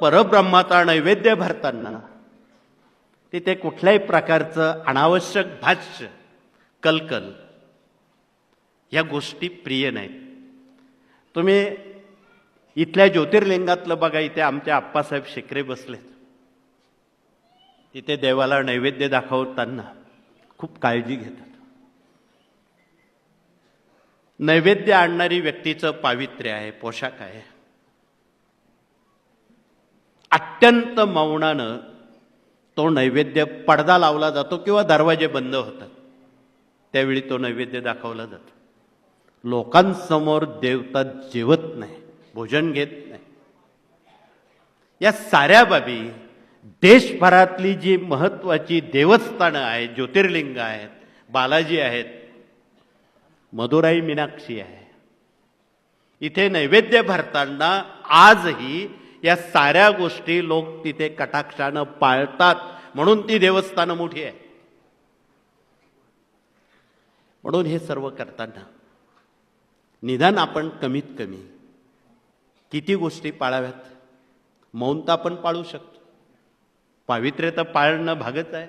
परब्रह्माचा नैवेद्य भरताना तिथे कुठल्याही प्रकारचं अनावश्यक भाष्य कलकल या गोष्टी प्रिय नाहीत. तुम्ही इथल्या ज्योतिर्लिंगातलं बघा, इथे आमचे आप्पासाहेब शिकरे बसलेत. तिथे देवाला नैवेद्य दाखवताना खूप काळजी घेतात. नैवेद्य आणणारी व्यक्तीचं पावित्र्य आहे, पोशाख आहे. अत्यंत मौनानं तो नैवेद्य पडदा लावला जातो किंवा दरवाजे बंद होतात. त्यावेळी तो नैवेद्य दाखवला जातो. लोकांसमोर देवता जेवत नाही, भोजन घेत नाही. या साऱ्या बाबी देशभरातली जी महत्वाची देवस्थानं आहेत, ज्योतिर्लिंग आहेत, बालाजी आहेत, मदुराई मीनाक्षी आहे, इथे नैवेद्य भरताना आजही या साऱ्या गोष्टी लोक तिथे कटाक्षानं पाळतात. म्हणून ती देवस्थानं मोठी आहे. म्हणून हे सर्व करताना निदान आपण कमीत कमी किती गोष्टी पाळाव्यात. मौन तर आपण पाळू शकतो, पावित्र्य तर पाळणं भागच आहे.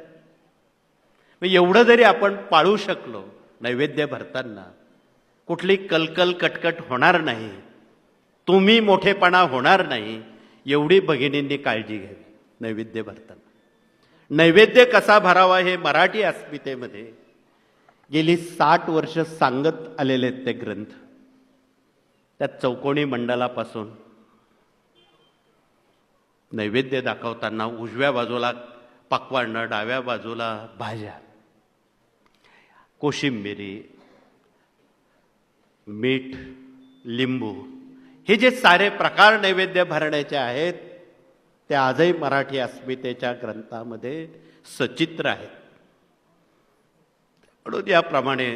मग एवढं जरी आपण पाळू शकलो, नैवेद्य भरताना कुठली कलकल कटकट होणार नाही, तुम्ही मोठेपणा होणार नाही, एवढी भगिनींनी काळजी घ्यावी नैवेद्य भरताना. नैवेद्य कसा भरावा हे मराठी अस्मितेमध्ये गेली 60 वर्ष सांगत आलेले आहेत ते ग्रंथ. त्यात चौकोनी मंडलापासून नैवेद्य दाखवताना उजव्या बाजूला पक्वान्न, डाव्या बाजूला भाज्या, कोशिंबिरी, मीठ, लिंबू, हे जे सारे प्रकार नैवेद्य भरण्याचे आहेत ते आजही मराठी अस्मितेच्या ग्रंथामध्ये सचित्र आहेत. म्हणून याप्रमाणे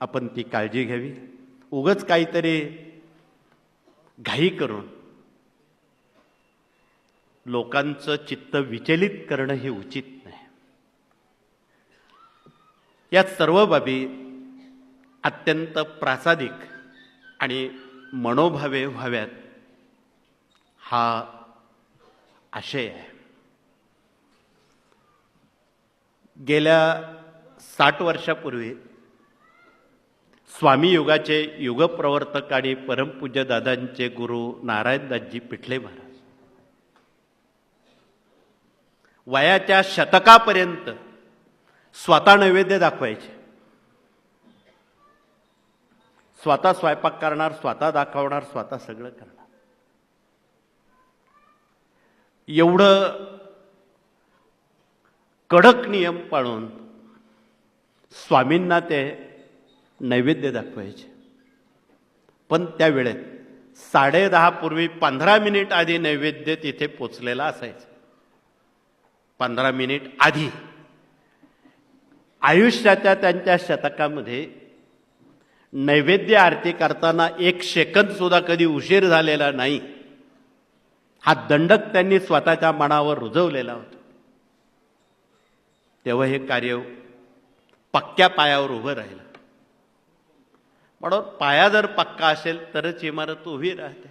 आपण ती काळजी घ्यावी. उगाच काहीतरी घाई करून लोकांचं चित्त विचलित करणं हे उचित नाही. या सर्व बाबी अत्यंत प्रासादिक आणि मनोभावे व्हाव्यात हा आशय आहे. गेल्या 60 वर्षापूर्वी स्वामी युगाचे युगप्रवर्तक आणि परमपूज्य दादांचे गुरु नारायणदासजी पिठले महाराज वयाच्या शतकापर्यंत स्वतः नैवेद्य दाखवायचे. स्वतः स्वयंपाक करणार, स्वतः दाखवणार, स्वतः सगळं करणार. एवढं कडक नियम पाळून स्वामींना ते नैवेद्य दाखवायचे. पण त्या वेळेत 10:30 पूर्वी 15 मिनिट आधी नैवेद्य तिथे पोचलेला असायचा. 15 मिनिट आधी. आयुष्याच्या त्यांच्या शतकामध्ये नैवेद्य आरती करताना 1 सेकंद सुद्धा कधी उशीर झालेला नाही. हा दंडक त्यांनी स्वतःच्या मनावर रुजवलेला होता. तेव्हा हे कार्य पक्क्या पायावर उभं राहिलं. म्हणून पाया जर पक्का असेल तरच इमारत उभी राहते.